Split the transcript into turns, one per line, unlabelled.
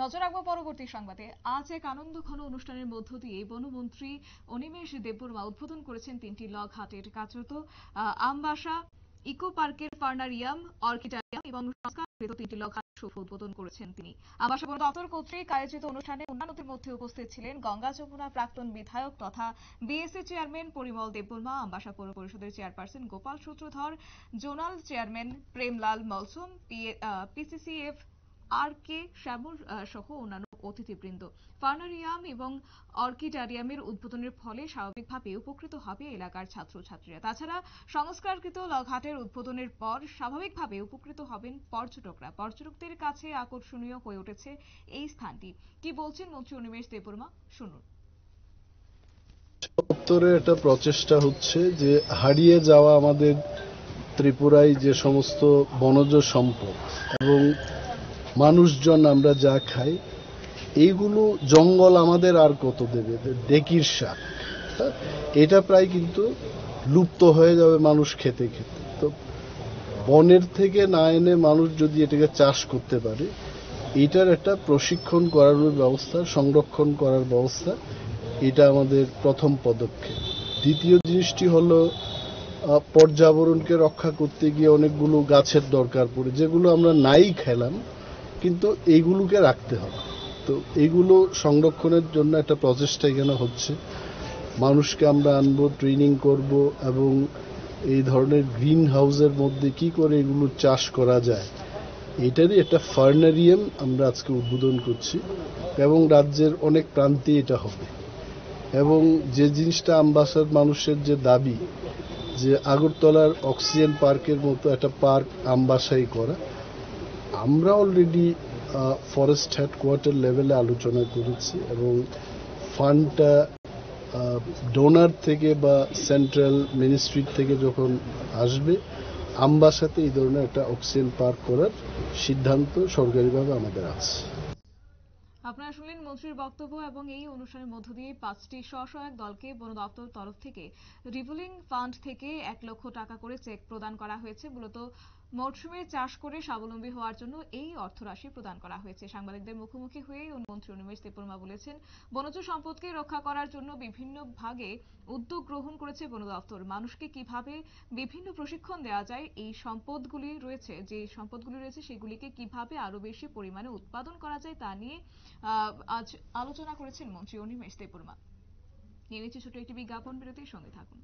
নজর রাখবো পরবর্তী সংবাদে। আজ এক আনন্দঘন অনুষ্ঠানের মধ্য দিয়ে বনমন্ত্রী অনিমেষ দেববর্মা উদ্বোধন করেছেন 3টি লগ হাটের কার্যত আমবাসা ইকো পার্কের ফার্নারিয়াম, অর্কিডারিয়াম এবং সংস্কারকৃত 3টি লগ হাট শুভ উদ্বোধন করেছেন তিনি। আবাসন বন দপ্তর কর্তৃক আয়োজিত অনুষ্ঠানে অন্যান্যদের মধ্যে উপস্থিত ছিলেন গঙ্গা যমুনা প্রাক্তন বিধায়ক তথা বিএসসি চেয়ারম্যান পরিমল দেববর্মা, আমবাসা পৌর পরিষদের চেয়ারপারসন গোপাল সূত্রধর, zonal chairman Premlal Molsom, PCCF আর কে শ্যামল সহ অন্যান্য অতিথিবৃন্দ। ফার্নারিয়াম এবং অর্কিডারিয়ামের উদ্বোধনের ফলে স্বাভাবিকভাবে উপকৃত হবে এলাকার ছাত্রছাত্রীরা। তাছাড়া সংস্কারকৃত লঘাটের উদ্বোধনের পর স্বাভাবিকভাবে উপকৃত হবেন পর্যটকরা। পর্যটকদের কাছে আকর্ষণীয় হয়ে উঠেছে এই স্থানটি। কি বলছেন মন্ত্রী অনিমেষ দেববর্মা, শুনুন।
দপ্তরে একটা প্রচেষ্টা হচ্ছে যে হারিয়ে যাওয়া আমাদের ত্রিপুরায় যে সমস্ত বনজ সম্পদ এবং মানুষজন আমরা যা খাই, এইগুলো জঙ্গল আমাদের আর কত দেবে? ডেকির শাক, এটা প্রায় কিন্তু লুপ্ত হয়ে যাবে মানুষ খেতে খেতে। তো বনের থেকে না এনে মানুষ যদি এটাকে চাষ করতে পারে, এটার একটা প্রশিক্ষণ করার ব্যবস্থা, সংরক্ষণ করার ব্যবস্থা, এটা আমাদের প্রথম পদক্ষেপ। দ্বিতীয় জিনিসটি হলো পর্যাবরণকে রক্ষা করতে গিয়ে অনেকগুলো গাছের দরকার পড়ে, যেগুলো আমরা নাই খেলাম, কিন্তু এইগুলোকে রাখতে হবে। তো এইগুলো সংরক্ষণের জন্য একটা প্রচেষ্টা এখানে হচ্ছে। মানুষকে আমরা আনবো, ট্রেনিং করব এবং এই ধরনের গ্রিন হাউসের মধ্যে কি করে এগুলো চাষ করা যায়, এটারই একটা ফার্নারিয়াম আমরা আজকে উদ্বোধন করছি এবং রাজ্যের অনেক প্রান্তে এটা হবে। এবং যে জিনিসটা আমবাসার মানুষের যে দাবি যে আগরতলার অক্সিজেন পার্কের মতো একটা পার্ক আমবাসায় করা, আমরা অলরেডি ফরেস্ট হেডকোয়ার্টার লেভেলে আলোচনা করেছি এবং ফান্ডটা ডোনার থেকে বা সেন্ট্রাল মিনিস্ট্রি থেকে যখন আসবে, আমবাসাতে এই ধরনের একটা অক্সিজেন পার্ক করার সিদ্ধান্ত সরকারিভাবে আমাদের আছে।
আপনারা শুনলেন মন্ত্রীর বক্তব্য এবং এই অনুষ্ঠানের মধ্য দিয়ে 5টি স্বসহায়ক দলকে বন দপ্তর তরফ থেকে রিভলিং ফান্ড থেকে 1 লক্ষ টাকা করে চেক প্রদান করা হয়েছে। মূলত মরশুমে চাষ করে স্বাবলম্বী হওয়ার জন্য এই অর্থরাশি প্রদান করা হয়েছে। সাংবাদিকদের মুখোমুখি হয়ে মন্ত্রী অনিমেষ দেববর্মা বলেছেন, বনজ সম্পদকে রক্ষা করার জন্য বিভিন্ন ভাগে উদ্যোগ গ্রহণ করেছে বন দপ্তর। মানুষকে কিভাবে বিভিন্ন প্রশিক্ষণ দেওয়া যায়, এই সম্পদগুলি রয়েছে, যে সম্পদগুলি রয়েছে সেগুলিকে কিভাবে আরো বেশি পরিমাণে উৎপাদন করা যায় তা নিয়ে আজ আলোচনা করেছেন মন্ত্রী অনিমেষ দেববর্মা। নিয়ে নিচ্ছে ছোট একটি বিজ্ঞাপন বিরতির সঙ্গে থাকুন।